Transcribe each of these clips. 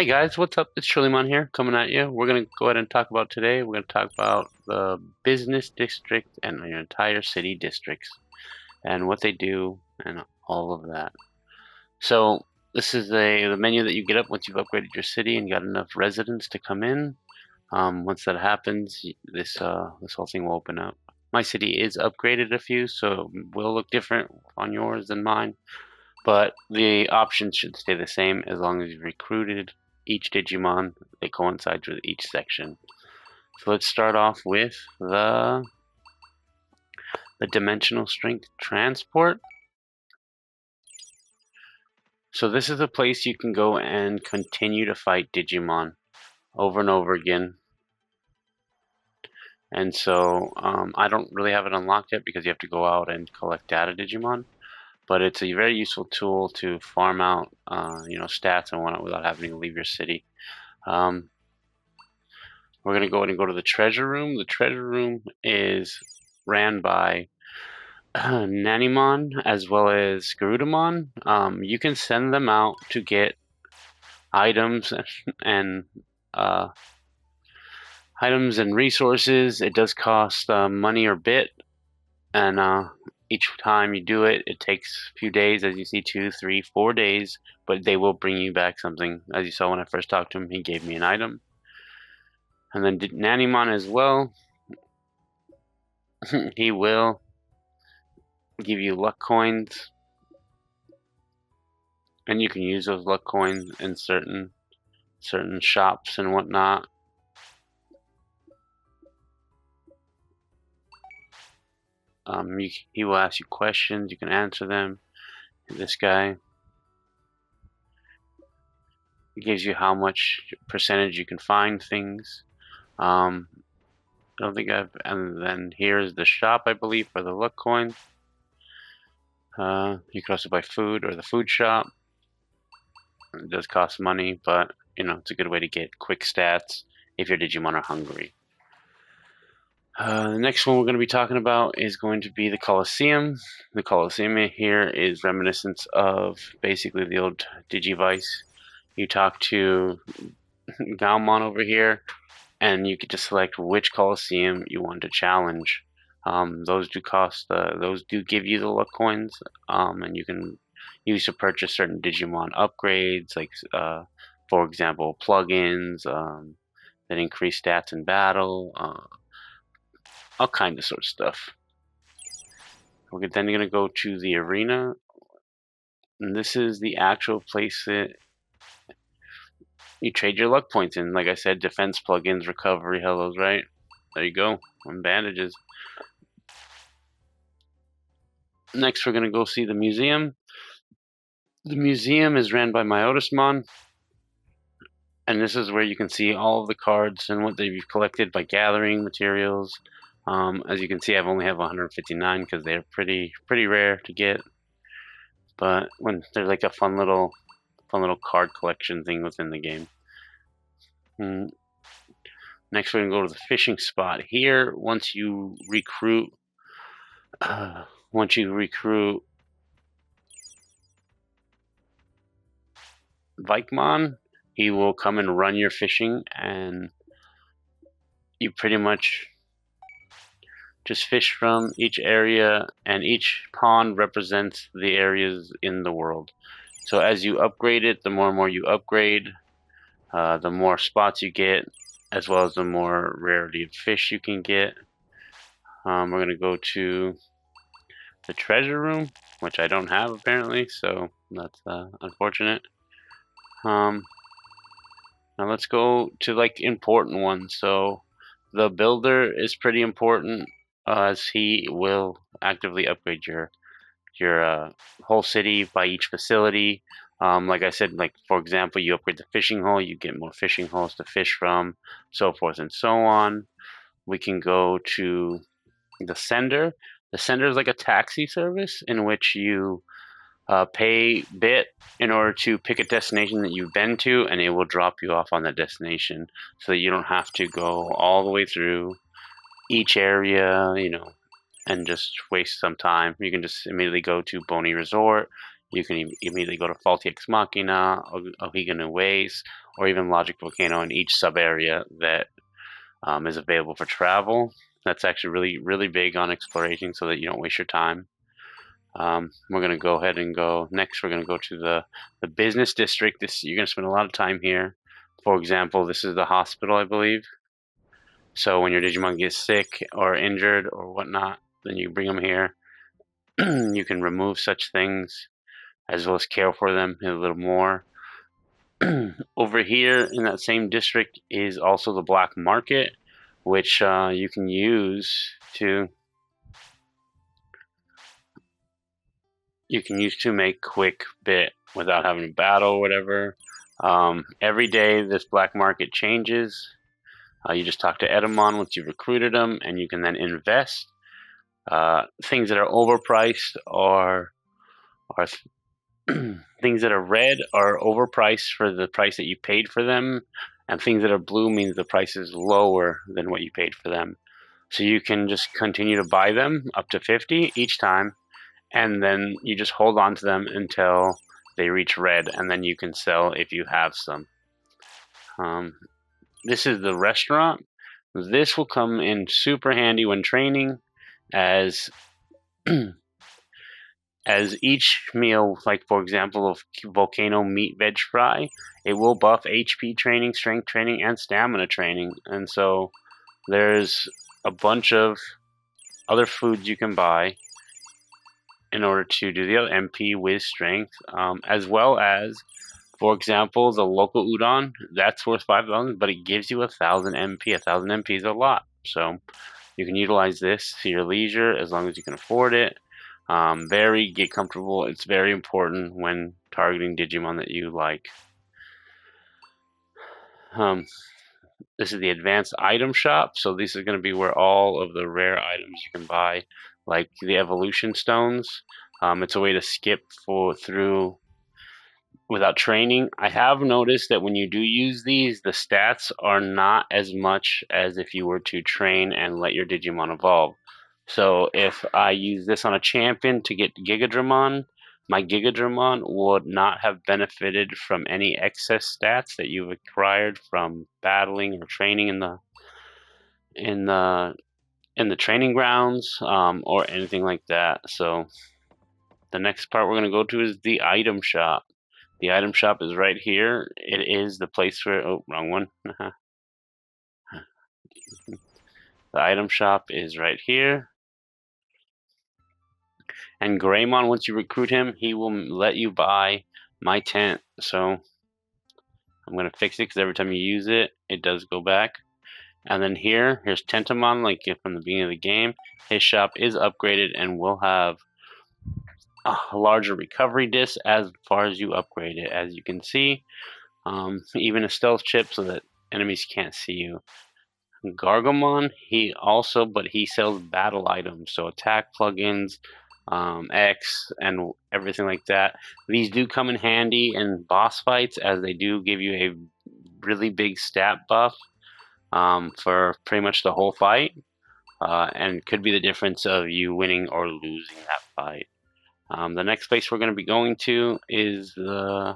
Hey guys, what's up? It's Shirleyman here, coming at you. We're gonna go ahead and talk about today. We're gonna talk about the business district and your entire city districts and what they do and all of that. So this is the menu that you get up once you've upgraded your city and got enough residents to come in. Once that happens, this whole thing will open up. My city is upgraded a few, so it will look different on yours than mine. But the options should stay the same as long as you've recruited each Digimon that coincides with each section. So let's start off with the dimensional strength transport. So this is a place you can go and continue to fight Digimon over and over again. And so I don't really have it unlocked yet because you have to go out and collect data Digimon. But it's a very useful tool to farm out, stats and whatnot without having to leave your city. We're going to go ahead and go to the treasure room. The treasure room is ran by Nanimon as well as Garudamon. You can send them out to get items and resources. It does cost money or bit, and each time you do it, it takes a few days, as you see, 2, 3, 4 days, but they will bring you back something. As you saw when I first talked to him, he gave me an item. And then Nanimon as well, he will give you luck coins, and you can use those luck coins in certain shops and whatnot. He will ask you questions, you can answer them. This guy, it gives you how much percentage you can find things. I don't think and then here's the shop, I believe, for the luck coin. You can also buy food or the food shop. It does cost money, but it's a good way to get quick stats if your Digimon are hungry. The next one we're going to be talking about is going to be the Coliseum. The Coliseum here is reminiscent of basically the old Digivice. You talk to Gaomon over here, and you get to select which Coliseum you want to challenge. Those do cost. Those do give you the luck coins, and you can use to purchase certain Digimon upgrades, like for example, plugins that increase stats in battle. All kind of sort of stuff. We're then going to go to the arena, and this is the actual place that you trade your luck points in. Like I said, defense plugins, recovery, hellos, right? There you go, and bandages. Next, we're going to go see the museum. The museum is ran by Myotismon, and this is where you can see all of the cards and what they've collected by gathering materials. As you can see, I've only have 159 because they're pretty rare to get. But when there's like a fun little card collection thing within the game. Next, we're gonna go to the fishing spot here. Once you recruit Vikemon, he will come and run your fishing, and you pretty much just fish from each area, and each pond represents the areas in the world. So as you upgrade it, the more and more you upgrade, the more spots you get, as well as the more rarity of fish you can get. We're going to go to the treasure room, which I don't have apparently, so that's unfortunate. Now let's go to like important ones. So the builder is pretty important, as he will actively upgrade your whole city by each facility. Like I said, like for example, you upgrade the fishing hole, you get more fishing holes to fish from, so forth and so on. We can go to the sender. The sender is like a taxi service in which you pay bit in order to pick a destination that you've been to, and it will drop you off on that destination, so that you don't have to go all the way through each area, and just waste some time. You can just immediately go to Boney Resort. You can immediately go to Faulty Ex Machina, Ohigano Ways, or even Logic Volcano in each sub-area that is available for travel. That's actually really big on exploration so that you don't waste your time. We're going to go ahead and go next. We're going to go to the business district. You're going to spend a lot of time here. For example, this is the hospital, I believe. So when your Digimon gets sick or injured or whatnot, then you bring them here. You can remove such things as well as care for them a little more. Over here in that same district is also the black market, which you can use to make quick bit without having to battle or whatever. Every day this black market changes. You just talk to Edamon once you've recruited them, and you can then invest. Things that are overpriced are things that are red are overpriced for the price that you paid for them, and things that are blue means the price is lower than what you paid for them. So you can just continue to buy them up to 50 each time, and then you just hold on to them until they reach red, and then you can sell if you have some. This is the restaurant. This will come in super handy when training, as as each meal, like for example of volcano meat veg fry, it will buff HP training, strength training, and stamina training. And so there's a bunch of other foods you can buy in order to do the other MP with strength, as well as, for example, the local udon. That's worth 5,000, but it gives you 1,000 MP. 1,000 MP is a lot, so you can utilize this to your leisure as long as you can afford it. Get comfortable. It's very important when targeting Digimon that you like. This is the advanced item shop. So this is going to be where all of the rare items you can buy, like the evolution stones. It's a way to skip through without training. I have noticed that when you do use these, the stats are not as much as if you were to train and let your Digimon evolve. So if I use this on a champion to get Gigadramon, my Gigadramon would not have benefited from any excess stats that you've acquired from battling or training in the training grounds, or anything like that. So the next part we're going to go to is the item shop. The item shop is right here. It is the place where... Oh, wrong one. The item shop is right here. And Greymon, once you recruit him, he will let you buy my tent. So I'm going to fix it because every time you use it, it does go back. And then here's Tentamon, like from the beginning of the game. His shop is upgraded and will have a larger recovery disc as far as you upgrade it. As you can see, even a stealth chip so that enemies can't see you. Gargomon, he sells battle items, so attack plugins, X, and everything like that. These do come in handy in boss fights, as they do give you a really big stat buff for pretty much the whole fight, and could be the difference of you winning or losing that fight. The next place we're going to be going to is I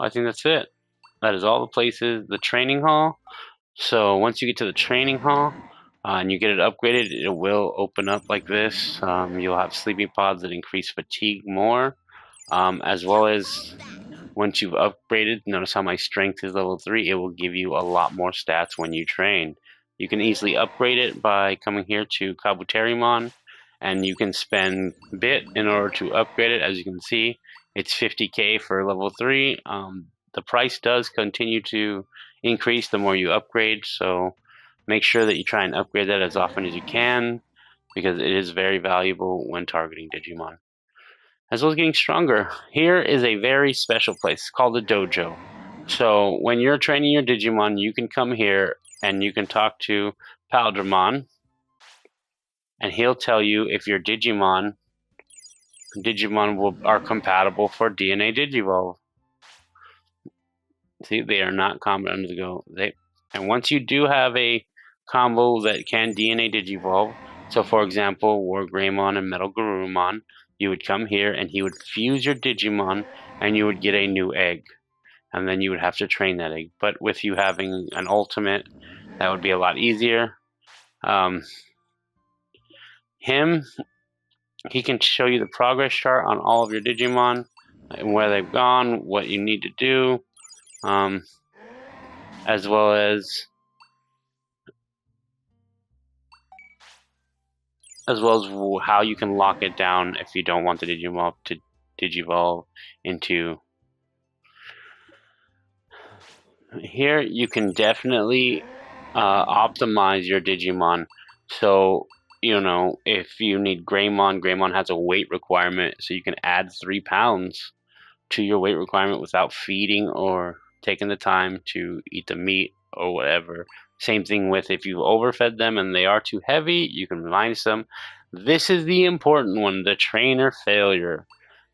think that's it. That is all the places. The training hall. So once you get to the training hall and you get it upgraded, it will open up like this. You'll have sleeping pods that increase fatigue more, as well as once you've upgraded, notice how my strength is level 3. It will give you a lot more stats when you train. You can easily upgrade it by coming here to Kabuterimon, and you can spend bit in order to upgrade it. As you can see, it's 50k for level 3. The price does continue to increase the more you upgrade, so make sure that you try and upgrade that as often as you can, because it is very valuable when targeting Digimon. As well as getting stronger. Here is a very special place called the dojo. So when you're training your Digimon, you can come here and you can talk to Paldramon, and he'll tell you if your Digimon are compatible for DNA Digivolve. See, they are not common under the go. And once you do have a combo that can DNA Digivolve, so for example, War Greymon and Metal Garurumon, you would come here and he would fuse your Digimon and you would get a new egg. And then you would have to train that egg. But with you having an ultimate, that would be a lot easier. He can show you the progress chart on all of your Digimon and where they've gone, what you need to do, as well as how you can lock it down if you don't want the Digimon to digivolve into. Here you can definitely optimize your Digimon. So, if you need Greymon has a weight requirement, so you can add 3 pounds to your weight requirement without feeding or taking the time to eat the meat or whatever. Same thing with if you've overfed them and they are too heavy, you can minus them. This is the important one, the trainer failure.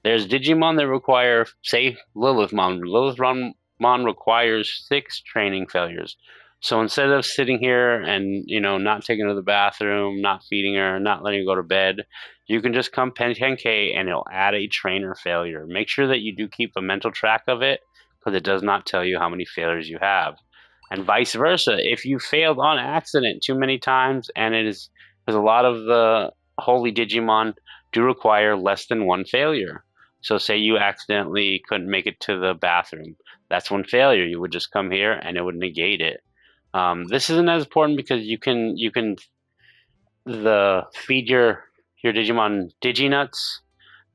There's Digimon that require, say, Lilithmon. Lilithmon requires 6 training failures. So instead of sitting here and, not taking her to the bathroom, not feeding her, not letting her go to bed, you can just come 10K and it'll add a trainer failure. Make sure that you do keep a mental track of it because it does not tell you how many failures you have. And vice versa. If you failed on accident too many times, and it is because a lot of the holy Digimon do require less than 1 failure. So say you accidentally couldn't make it to the bathroom. That's 1 failure. You would just come here and it would negate it. This isn't as important because you can feed your Digimon Diginuts.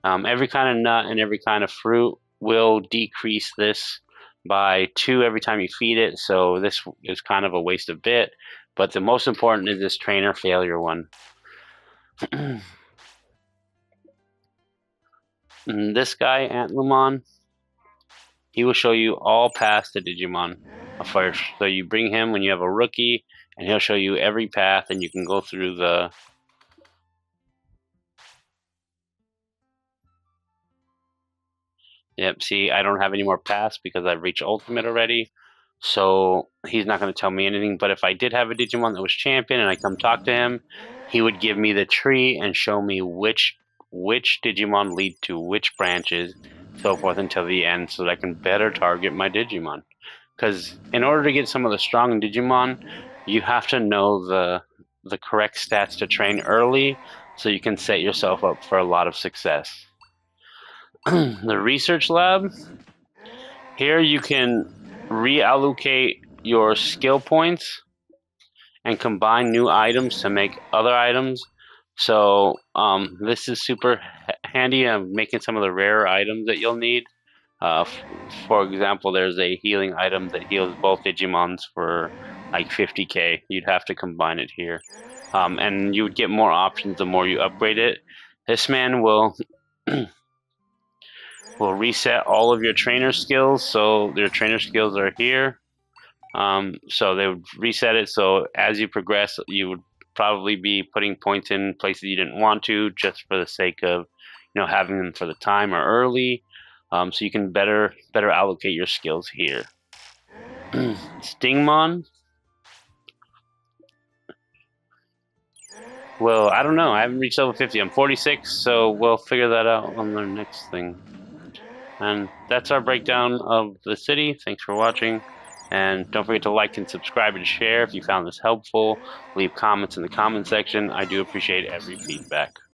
Every kind of nut and every kind of fruit will decrease this by 2 every time you feed it. So this is kind of a waste of bit. But the most important is this trainer failure one. This guy, Antlumon, he will show you all paths to Digimon first. So you bring him when you have a rookie, and he'll show you every path, and you can go through the... Yep, see, I don't have any more paths because I've reached Ultimate already. So he's not going to tell me anything. But if I did have a Digimon that was champion and I come talk to him, he would give me the tree and show me which Digimon lead to which branches, so forth until the end, so that I can better target my Digimon. Because in order to get some of the strong Digimon, you have to know the correct stats to train early, so you can set yourself up for a lot of success. The research lab, here you can reallocate your skill points and combine new items to make other items. So this is super handy in making some of the rarer items that you'll need. For example, there's a healing item that heals both Digimons for like 50k. You'd have to combine it here. And you would get more options the more you upgrade it. This man will will reset all of your trainer skills. So your trainer skills are here. So they would reset it. So as you progress, you would probably be putting points in places you didn't want to, just for the sake of, having them for the time or early. So you can better allocate your skills here. Stingmon. Well, I don't know. I haven't reached level 50. I'm 46, so we'll figure that out on the next thing. And that's our breakdown of the city. Thanks for watching. And don't forget to like and subscribe and share if you found this helpful. Leave comments in the comment section. I do appreciate every feedback.